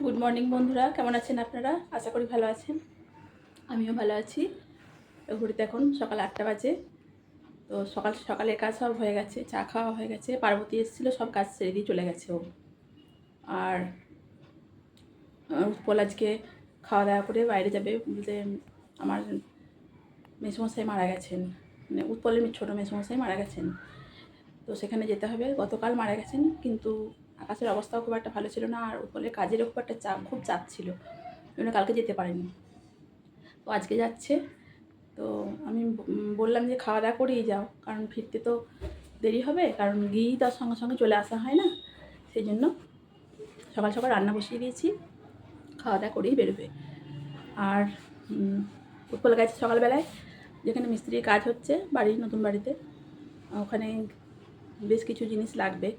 Good morning বন্ধুরা, কেমন আছেন আপনারা? আশা করি ভালো আছেন। আমিও ভালো আছি। ঘড়িতে এখন সকাল 8টা বাজে। তো সকালের কাজ সব হয়ে গেছে, চা খাওয়া হয়ে গেছে। পার্বতী এসেছিল, সব কাজ সেরে দিয়ে চলে গেছে ও। আর উৎপল আজকে খাওয়া দাওয়া করে বাইরে যাবে বলতে, আমার মেসোমশাই মারা গেছেন, মানে উৎপলের ছোটো মেসোমশাই মারা গেছেন। তো সেখানে যেতে হবে। গতকাল মারা গেছেন, কিন্তু আকাশের অবস্থাও খুব একটা ভালো ছিল না, আর উৎপলের কাজেরও খুব একটা খুব চাপ ছিল, জন্য কালকে যেতে পারেনি। তো আজকে যাচ্ছে। তো আমি বললাম যে খাওয়া দাওয়া করেই যাও, কারণ ফিরতে তো দেরি হবে, কারণ গিয়েই তার সঙ্গে সঙ্গে চলে আসা হয় না। সেই জন্য সকাল সকাল রান্না বসিয়ে দিয়েছি, খাওয়া দাওয়া করেই বেরোবে। আর উৎপল গেছে সকালবেলায় যেখানে মিস্ত্রির কাজ হচ্ছে বাড়ির নতুন বাড়িতে, ওখানে বেশ কিছু জিনিস লাগবে,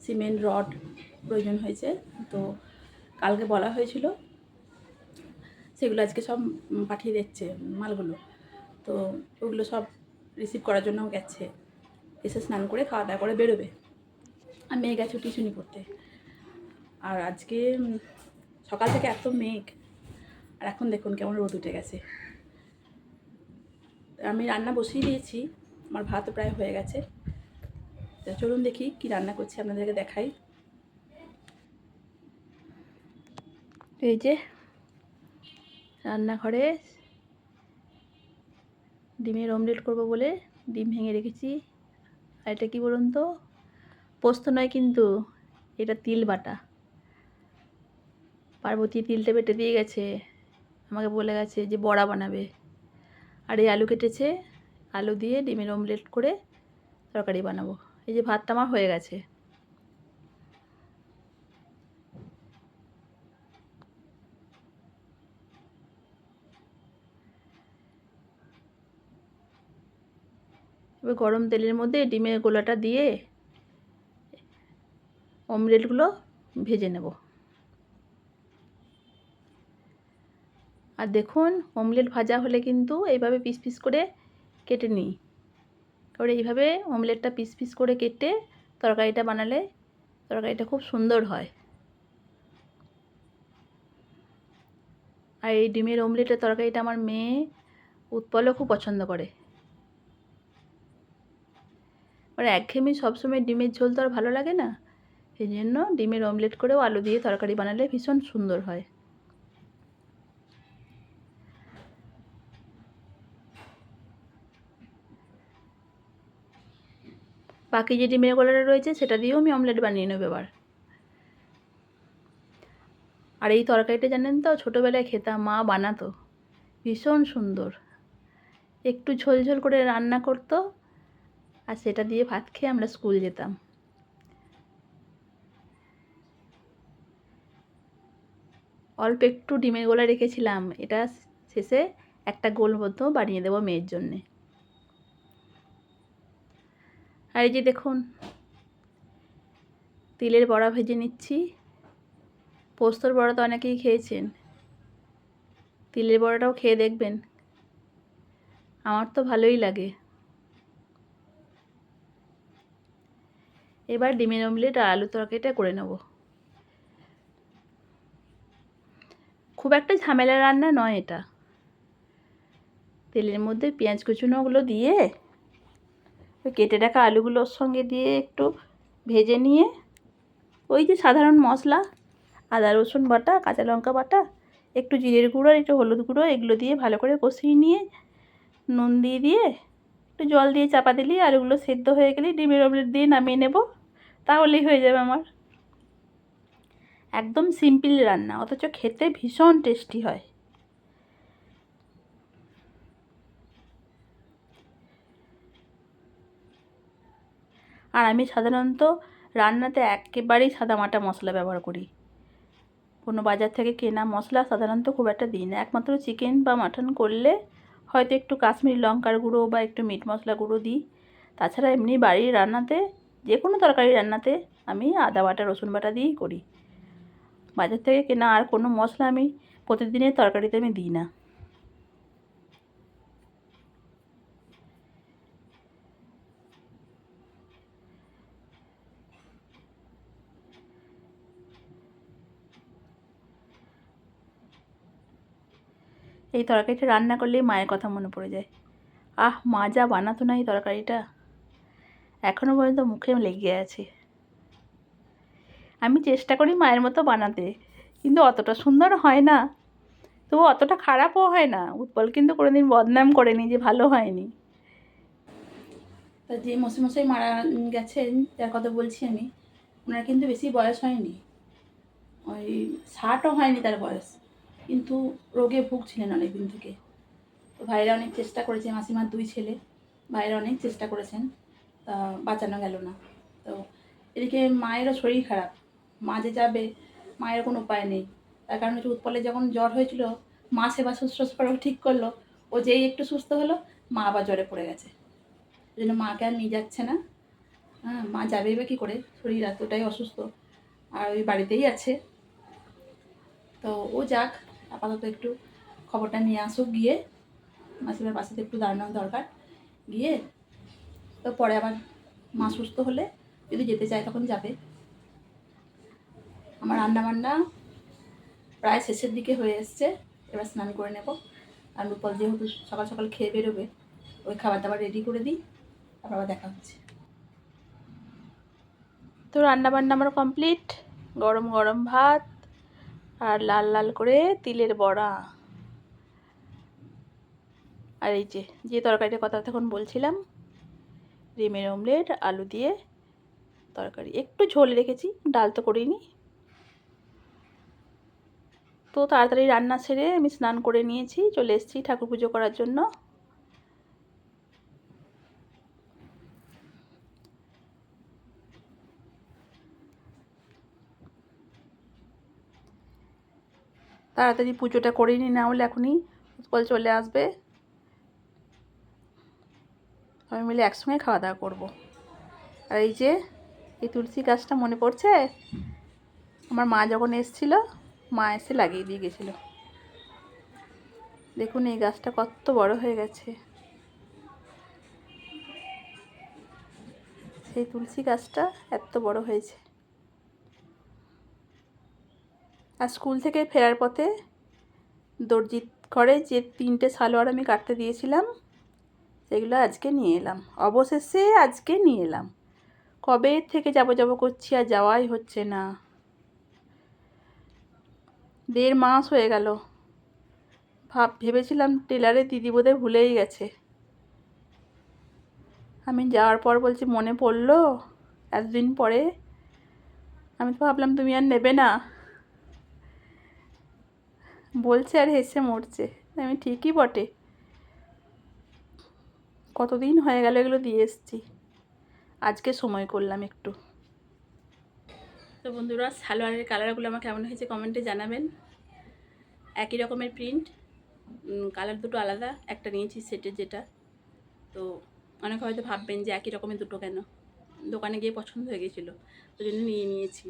সিমেন্ট রড প্রয়োজন হয়েছে। তো কালকে বলা হয়েছিল, সেগুলো আজকে সব পাঠিয়ে দিচ্ছে মালগুলো। তো ওগুলো সব রিসিভ করার জন্য গেছে, এসে স্নান করে খাওয়া দাওয়া করে বেরোবে। আর মেয়ে গেছে টিউশনি করতে। আর আজকে সকাল থেকে এত মেঘ, আর এখন দেখুন কেমন রোদ উঠে গেছে। আমি রান্না বসিয়ে দিয়েছি, আমার ভাত প্রায় হয়ে গেছে। তো চলুন দেখি কি রান্না করছি, আপনাদেরকে দেখাই। এই যে রান্নাঘরে ডিমের অমলেট করব বলে ডিম ভেঙে রেখেছি। আর এটা কী বলুন তো, পোস্ত নয় কিন্তু, এটা তিল বাটা। পার্বতী তিলটা বেটে দিয়ে গেছে, আমাকে বলে গেছে যে বড়া বানাবে। আর এই আলু কেটেছে, আলু দিয়ে ডিমের অমলেট করে তরকারি বানাবো। এই যে ভাতটা আমার হয়ে গেছে। এবার গরম তেলের মধ্যে ডিমের গোলাটা দিয়ে অমলেটগুলো ভেজে নেব। আর দেখুন, অমলেট ভাজা হলে কিন্তু এইভাবে পিস পিস করে কেটে নিই, কারণ এইভাবে অমলেটটা পিস পিস করে কেটে তরকারিটা বানালে তরকারিটা খুব সুন্দর হয়। আর এই ডিমের অমলেটের তরকারিটা আমার মেয়ে উৎপলও খুব পছন্দ করে। আর একঘেয়েমি সবসময় ডিমের ঝোল তো আর ভালো লাগে না, সেই জন্য ডিমের অমলেট করেও আলু দিয়ে তরকারি বানালে ভীষণ সুন্দর হয়। বাকি যে ডিমের গোলাটা রয়েছে সেটা দিয়েও আমি অমলেট বানিয়ে নেব এবার। আর এই তরকারিটা জানেন তো, ছোটোবেলায় খেতাম, মা বানাতো, ভীষণ সুন্দর। একটু ঝোল ঝোল করে রান্না করতো, আর সেটা দিয়ে ভাত খেয়ে আমরা স্কুল যেতাম। অল্প একটু ডিমের গোলা রেখেছিলাম, এটা শেষে একটা গোল মতো বানিয়ে দেবো মেয়ের জন্যে। আর এই যে দেখুন, তিলের বড়া ভেজে নিচ্ছি। পোস্তর বড়া তো অনেকেই খেয়েছেন, তিলের বড়াটাও খেয়ে দেখবেন, আমার তো ভালোই লাগে। এবার ডিমের অমলেট আর আলু তরকারিটা করে নেব। খুব একটা ঝামেলা রান্না নয় এটা। তেলের মধ্যে পেঁয়াজ কুচুনোগুলো দিয়ে ওই কেটে রাখা আলুগুলোর সঙ্গে দিয়ে একটু ভেজে নিয়ে, ওই যে সাধারণ মশলা, আদা রসুন বাটা, কাঁচা লঙ্কা বাটা, একটু জিরের গুঁড়ো আর একটু হলুদ গুঁড়ো, এগুলো দিয়ে ভালো করে কষিয়ে নিয়ে নুন দিয়ে একটু জল দিয়ে চাপা দিলেই আলুগুলো সেদ্ধ হয়ে গেলেই ডিমের অমলেট দিয়ে নামিয়ে নেব, তাহলেই হয়ে যাবে আমার। একদম সিম্পল রান্না, অথচ খেতে ভীষণ টেস্টি হয়। আর আমি সাধারণত রান্নাতে একেবারেই সাদামাটা মশলা ব্যবহার করি, কোনো বাজার থেকে কেনা মশলা সাধারণত খুব একটা দিই না। একমাত্র চিকেন বা মাটন করলে হয়তো একটু কাশ্মীরি লঙ্কার গুঁড়ো বা একটু মিট মশলা গুঁড়ো দিই। তাছাড়া এমনি বাড়ির রান্নাতে, যে কোনো তরকারি রান্নাতে আমি আদা বাটা রসুন বাটা দিয়েই করি। বাজার থেকে কেনা আর কোনো মশলা আমি প্রতিদিনের তরকারিতে আমি দিই না। এই তরকারিটা রান্না করলেই মায়ের কথা মনে পড়ে যায়। আহ, মা যা বানাতো না এই তরকারিটা, এখনও পর্যন্ত মুখে লেগে আছে। আমি চেষ্টা করি মায়ের মতো বানাতে, কিন্তু অতটা সুন্দর হয় না, তবু অতটা খারাপও হয় না। উৎপল কিন্তু কোনোদিন বদনাম করেনি যে ভালো হয়নি। তা যে মশাই মারা গেছেন, যার কথা বলছি আমি, ওনার কিন্তু বেশি বয়স হয়নি, ওই 60ও হয়নি তার বয়স, কিন্তু রোগে ভুগছিলেন অনেক দিন থেকে। তো ভাইরা অনেক চেষ্টা করেছে, মাসিমার 2 ছেলে, ভাইরা অনেক চেষ্টা করেছেন, তা বাঁচানো গেল না। তো এদিকে মায়েরও শরীর খারাপ, মা যে যাবে, মায়ের কোনো উপায় নেই। তার কারণ হচ্ছে উৎপলের যখন জ্বর হয়েছিল, মা সেবা শুশ্রূষা ঠিক করলো, ও যেই একটু সুস্থ হলো, মা আবার জ্বরে পড়ে গেছে। ওই জন্য মাকে আর নিয়ে যাচ্ছে না। হ্যাঁ, মা যাবেই বা কী করে, শরীর এতটাই অসুস্থ, আর ওই বাড়িতেই আছে। তো ও যাক, আপাতত একটু খবরটা নিয়ে আসুক, গিয়ে মাসিমার পাশে একটু দাঁড়ানো দরকার, গিয়ে তো পরে আবার মা সুস্থ হলে যদি যেতে চায় তখন যাবে। আমার রান্নাবান্না প্রায় শেষের দিকে হয়ে এসছে, এবার স্নান করে নেব। আর রূপল যেহেতু সকাল সকাল খেয়ে বেরোবে, ওই খাবার দাবার রেডি করে দিই, তারপর আবার দেখা হচ্ছে। তো রান্নাবান্না আমার কমপ্লিট। গরম গরম ভাত আর লাল লাল করে তিলের বড়া, আর এই যে তরকারিটার কথা তখন বলছিলাম, ডিমের অমলেট, আলু দিয়ে তরকারি, একটু ঝোল রেখেছি, ডাল তো করিনি। তো তাড়াতাড়ি রান্না সেরে আমি স্নান করে নিয়েছি, চলে এসেছি ঠাকুর পুজো করার জন্য। তাড়াতাড়ি পুজোটা করে নি, না হলে এখনই উৎপল চলে আসবে, সবাই মিলে একসঙ্গে খাওয়া দাওয়া করবো। আর এই তুলসী গাছটা মনে পড়ছে, আমার মা যখন এসেছিলো, মা এসে লাগিয়ে দিয়ে গেছিলো। দেখুন এই গাছটা কত বড় হয়ে গেছে। সেই তুলসী গাছটা এত বড় হয়েছে। আর স্কুল থেকে ফেরার পথে দর্জির ঘরে যে 3টে সালোয়ার আমি কাটতে দিয়েছিলাম, সেগুলো আজকে নিয়ে এলাম, অবশেষে আজকে নিয়ে এলাম। কবে থেকে যাব করছি, আর যাওয়াই হচ্ছে না। 1.5 মাস হয়ে গেল। ভেবেছিলাম টেলারে দিদি বোধহয় ভুলেই গেছে। আমি যাওয়ার পর বলছি মনে পড়লো এতদিন পরে, আমি তো ভাবলাম তুমি আর নেবে না, বলছে আর হেসে মরছে। আমি ঠিকই বটে, কতদিন হয়ে গেল এগুলো দিয়ে এসছি, আজকে সময় করলাম একটু। তো বন্ধুরা, সালোয়ারের কালারগুলো আমার কেমন হয়েছে কমেন্টে জানাবেন। একই রকমের প্রিন্ট, কালার দুটো আলাদা, একটা নিয়েছি সেটের যেটা। তো অনেকে হয়তো ভাববেন যে একই রকমের দুটো কেন, দোকানে গিয়ে পছন্দ হয়ে গেছিলো, ওই জন্য নিয়েছি।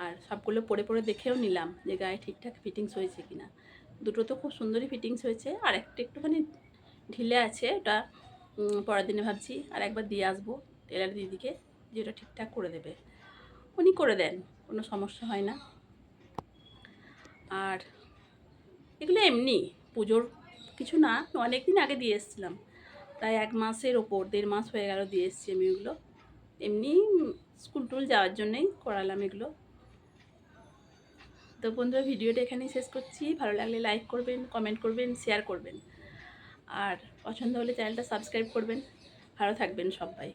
আর সবগুলো পরে পরে দেখেও নিলাম যে গায়ে ঠিকঠাক ফিটিংস হয়েছে কি না। দুটো তো খুব সুন্দরই ফিটিংস হয়েছে, আর একটা একটুখানি ঢিলে আছে, ওটা পরের দিনে ভাবছি আর একবার দিয়ে আসবো টেলার দিদিকে, যে ওটা ঠিকঠাক করে দেবে। উনি করে দেন, কোনো সমস্যা হয় না। আর এগুলো এমনি পুজোর কিছু না, অনেক দিন আগে দিয়ে এসেছিলাম, প্রায় 1 মাসের ওপর, 1.5 মাস হয়ে গেল দিয়ে এসেছি আমি এগুলো। এমনি স্কুল টুল যাওয়ার জন্যই করালাম এগুলো। তো বন্ধুরা, ভিডিওটা এখানেই শেষ করছি। ভালো লাগলে লাইক করবেন, কমেন্ট করবেন, শেয়ার করবেন, আর পছন্দ হলে চ্যানেলটা সাবস্ক্রাইব করবেন। ভালো থাকবেন সবাই।